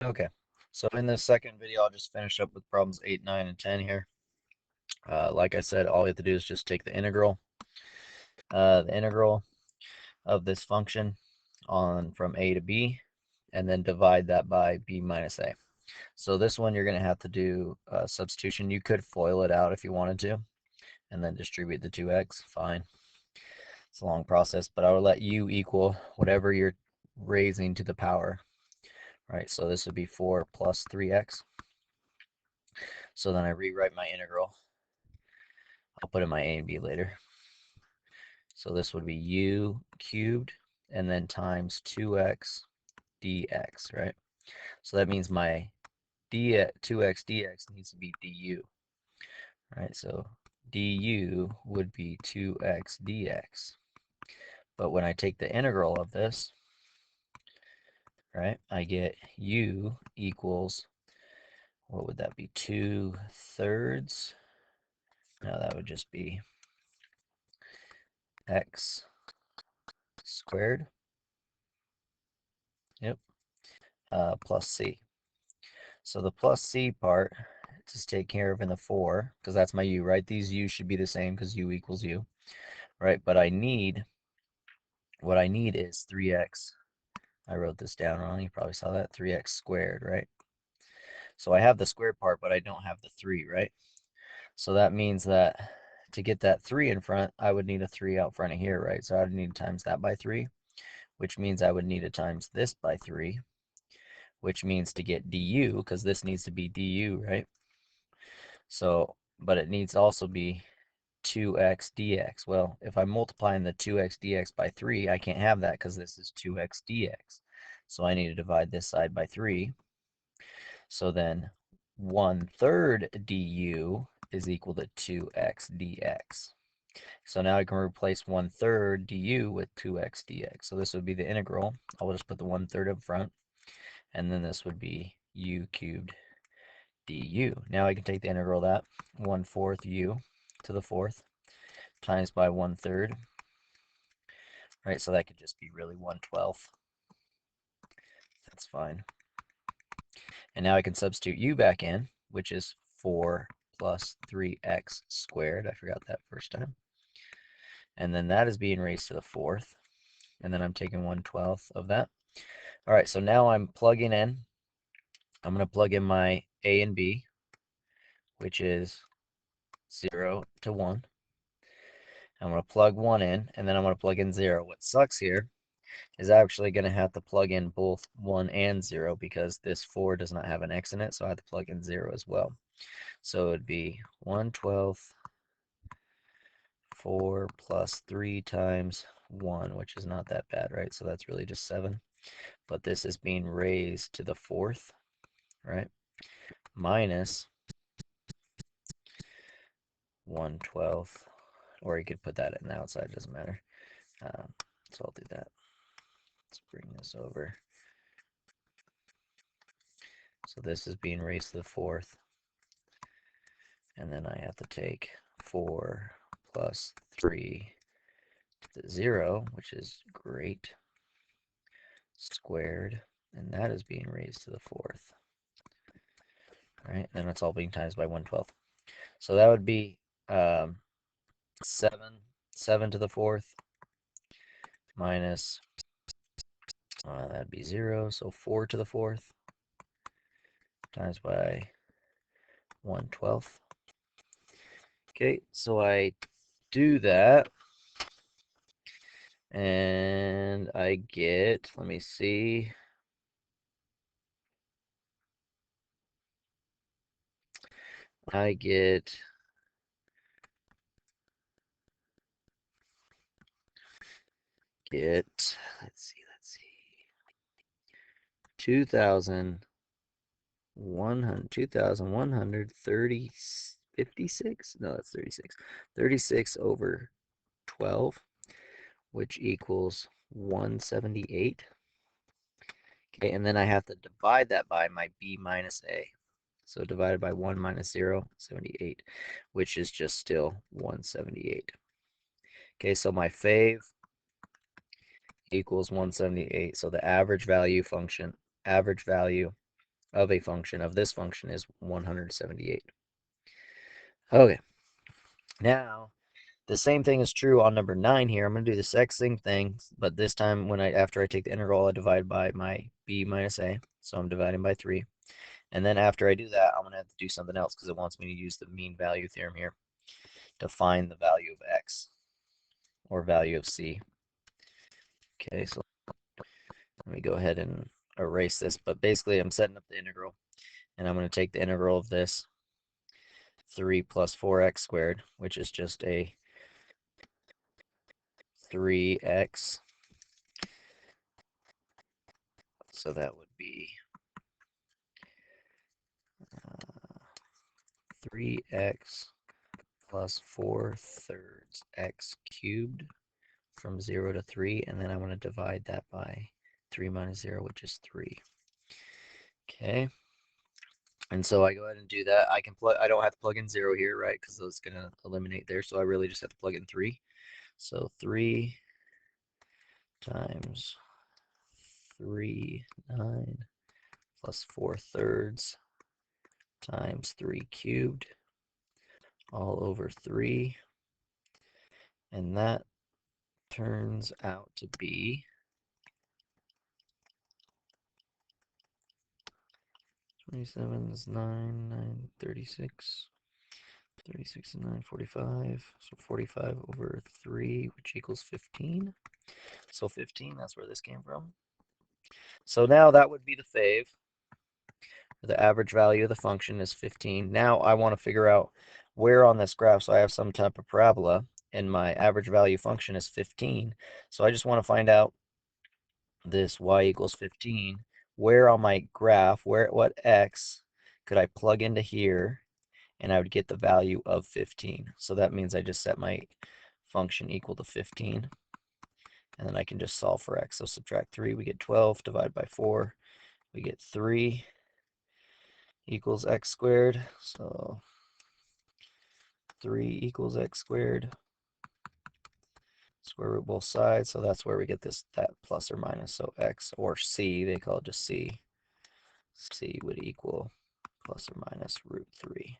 Okay, so in this second video, I'll just finish up with problems 8, 9, and 10 here. Like I said, all you have to do is just take the integral of this function on from a to b, and then divide that by b minus a. So this one you're going to have to do substitution. You could FOIL it out if you wanted to, and then distribute the 2x. Fine. It's a long process, but I will let u equal whatever you're raising to the power. Right, so this would be 4 plus 3x. So then I rewrite my integral. I'll put in my a and b later. So this would be u cubed and then times 2x dx, right? So that means my 2x dx needs to be du, right? So du would be 2x dx. But when I take the integral of this, right, I get u equals, what would that be, 2/3? No, that would just be x squared, yep, plus c. So the plus c part, just take care of in the 4, because that's my u, right? These u should be the same because u equals u, right? But what I need is 3x. I wrote this down wrong. You probably saw that. 3x squared, right? So I have the squared part, but I don't have the 3, right? So that means that to get that 3 in front, I would need a 3 out front of here, right? So I would need to times that by 3, which means I would need to times this by 3, which means to get du, because this needs to be du, right? So, but it needs to also be 2x dx. Well, if I'm multiplying the 2x dx by 3, I can't have that because this is 2x dx. So I need to divide this side by 3. So then 1/3 du is equal to 2x dx. So now I can replace 1/3 du with 2x dx. So this would be the integral. I'll just put the 1/3 up front. And then this would be u cubed du. Now I can take the integral of that, 1/4 u to the 4th times by 1/3, right? So that could just be really 1/12. That's fine. And now I can substitute u back in, which is 4 plus 3x squared. I forgot that first time. And then that is being raised to the 4th. And then I'm taking 1/12 of that. All right, so now I'm plugging in. I'm going to plug in my a and b, which is 0 to 1. I'm going to plug 1 in, and then I'm going to plug in 0. What sucks here is actually going to have to plug in both 1 and 0 because this 4 does not have an x in it, so I have to plug in 0 as well. So it would be 1/12 4 plus 3 times 1, which is not that bad, right? So that's really just 7. But this is being raised to the 4th, right? Minus 1/12, or you could put that in the outside, doesn't matter. So I'll do that. Let's bring this over. So this is being raised to the 4th. And then I have to take 4 plus 3 to the 0, which is great, squared. And that is being raised to the 4th. All right, and that's all being times by 1/12. So that would be 7 to the 4th minus, that'd be 0, so 4 to the 4th times by 1/12. Okay, so I do that, and I get, let me see, I get, let's see, 2,130, 56? No, that's 36. 36 over 12, which equals 178. Okay, and then I have to divide that by my b minus a. So divided by 1 minus 0, 78, which is just still 178. Okay, so my fave equals 178. So the average value function, average value of a function of this function is 178. Okay, now the same thing is true on number 9 here. I'm going to do the exact same thing, but this time after I take the integral, I divide by my b minus a. So I'm dividing by 3. And then after I do that, I'm going to have to do something else because it wants me to use the mean value theorem here to find the value of x or value of c. Okay, so let me go ahead and erase this. But basically, I'm setting up the integral, and I'm going to take the integral of this 3 plus 4x squared, which is just a 3x. So that would be 3x plus 4/3 x cubed from 0 to 3, and then I want to divide that by 3 minus 0, which is 3. Okay, and so I go ahead and do that. I don't have to plug in 0 here, right, because it's going to eliminate there, so I really just have to plug in 3. So 3 times 3, 9, plus 4/3 times 3 cubed, all over 3, and that turns out to be 27 is 9, 9, 36. 36 and 9, 45. So 45 over 3, which equals 15. So 15, that's where this came from. So now that would be the fave. The average value of the function is 15. Now I want to figure out where on this graph, so I have some type of parabola, and my average value function is 15. So I just want to find out this y equals 15. Where on my graph, what x could I plug into here, and I would get the value of 15. So that means I just set my function equal to 15, and then I can just solve for x. So subtract 3, we get 12, divide by 4, we get 3 equals x squared. So 3 equals x squared, square root both sides, so that's where we get that plus or minus. So x, or c, they call it just c, c would equal plus or minus root 3.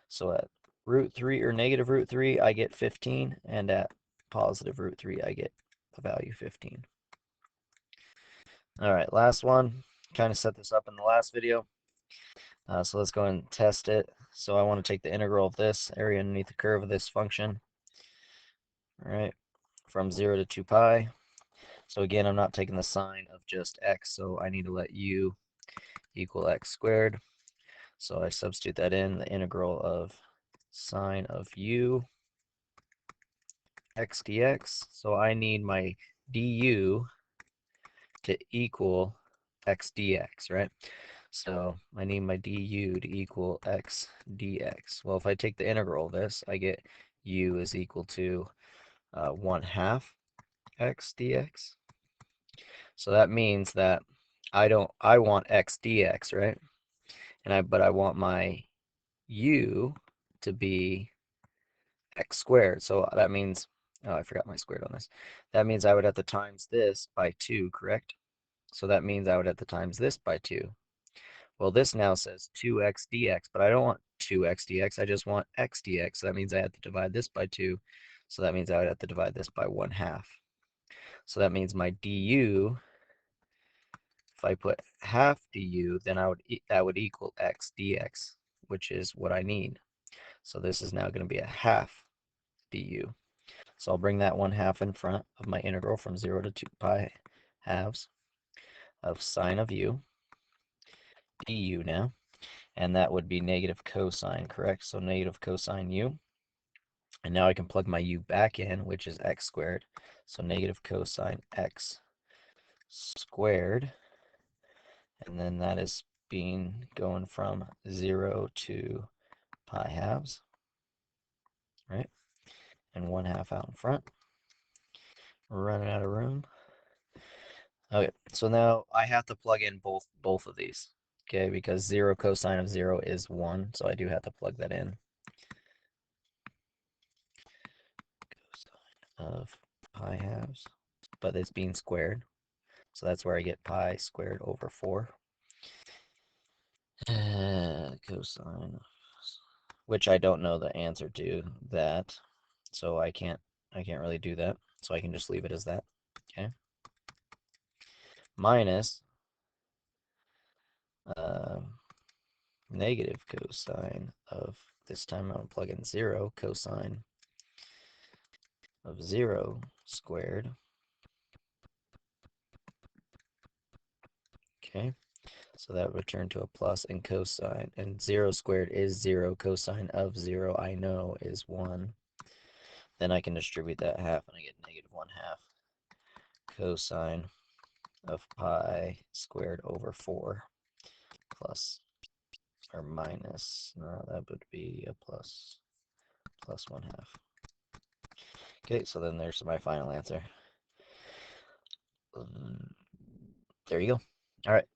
So at root 3 or negative root 3, I get 15, and at positive root 3, I get the value 15. All right, last one. Kind of set this up in the last video. So let's go and test it. So I want to take the integral of this area underneath the curve of this function, all right, from 0 to 2 pi. So again, I'm not taking the sine of just x, so I need to let u equal x squared. So I substitute that in, the integral of sine of u x dx. So I need my du to equal x dx, right? So I need my du to equal x dx. Well, if I take the integral of this, I get u is equal to 1/2 x dx. So that means that I want x dx, right? But I want my u to be x squared. So that means, oh, I forgot my squared on this. That means I would have to times this by 2, correct? So that means I would have to times this by 2. Well, this now says 2x dx, but I don't want 2x dx. I just want x dx. So that means I have to divide this by 2. So that means I would have to divide this by 1/2. So that means my du, if I put half du, then that would equal x dx, which is what I need. So this is now going to be a half du. So I'll bring that 1/2 in front of my integral from 0 to 2 pi halves of sine of u, du now, and that would be negative cosine, correct? So negative cosine u. And now I can plug my u back in, which is x squared. So negative cosine x squared. And then that is going from 0 to pi halves, right? And 1/2 out in front. We're running out of room. Okay, so now I have to plug in both of these, okay, because 0 cosine of 0 is 1, so I do have to plug that in. Cosine of pi halves, but it's being squared, so that's where I get pi squared over 4. Cosine, which I don't know the answer to that, so I can't really do that. So I can just leave it as that. Okay. Minus uh, negative cosine of, this time I'm going to plug in 0, cosine of 0 squared. Okay. So that would return to a plus, and cosine, and 0 squared is 0. Cosine of 0 I know is 1. Then I can distribute that half, and I get negative 1/2 cosine of pi squared over 4 plus, or minus, no, that would be a plus 1/2. Okay, so then there's my final answer. There you go. All right.